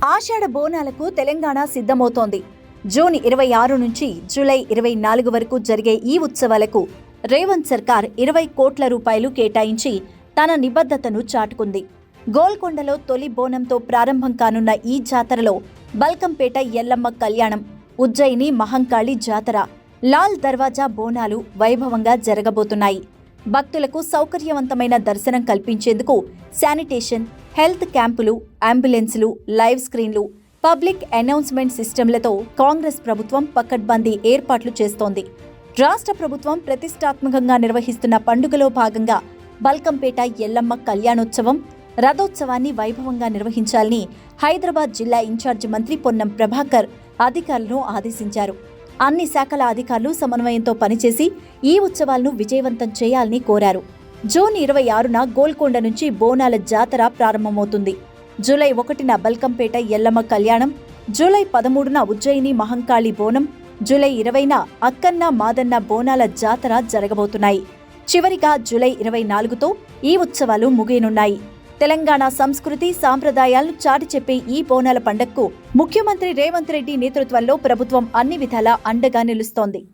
ఆషాఢ బోనాలకు తెలంగాణ సిద్ధమవుతోంది. జూన్ 26 నుంచి జూలై 24 వరకు జరిగే ఈ ఉత్సవాలకు రేవంత్ సర్కార్ 20 కోట్ల రూపాయలు కేటాయించి తన నిబద్ధతను చాటుకుంది. గోల్కొండలో తొలి బోనంతో ప్రారంభం కానున్న ఈ జాతరలో బల్కంపేట ఎల్లమ్మ కళ్యాణం, ఉజ్జయిని మహంకాళి జాతర, లాల్ దర్వాజా బోనాలు వైభవంగా జరగబోతున్నాయి. భక్తులకు సౌకర్యవంతమైన దర్శనం కల్పించేందుకు శానిటేషన్, హెల్త్ క్యాంపులు, అంబులెన్సులు, లైవ్ స్క్రీన్లు, పబ్లిక్ అనౌన్స్మెంట్ సిస్టంలతో కాంగ్రెస్ ప్రభుత్వం పకడ్బందీ ఏర్పాట్లు చేస్తోంది. రాష్ట్ర ప్రభుత్వం ప్రతిష్టాత్మకంగా నిర్వహిస్తున్న పండుగలో భాగంగా బల్కంపేట ఎల్లమ్మ కళ్యాణోత్సవం, రథోత్సవాన్ని వైభవంగా నిర్వహించాలని హైదరాబాద్ జిల్లా ఇన్ఛార్జి మంత్రి పొన్నం ప్రభాకర్ అధికారులను ఆదేశించారు. అన్ని శాఖల అధికారులు సమన్వయంతో పనిచేసి ఈ ఉత్సవాలను విజయవంతం చేయాలని కోరారు. జూన్ 26న గోల్కొండ నుంచి బోనాల జాతర ప్రారంభమవుతుంది. జూలై 1న బల్కంపేట ఎల్లమ్మ కళ్యాణం, జూలై 13న ఉజ్జయిని మహంకాళి బోనం, జూలై 20న అక్కన్న మాదన్న బోనాల జాతర జరగబోతున్నాయి. చివరిగా జూలై 24తో ఈ ఉత్సవాలు ముగియనున్నాయి. తెలంగాణ సంస్కృతి సాంప్రదాయాలను చాటి చెప్పే ఈ బోనాల పండగకు ముఖ్యమంత్రి రేవంత్ రెడ్డి నేతృత్వంలో ప్రభుత్వం అన్ని విధాలా అండగా నిలుస్తోంది.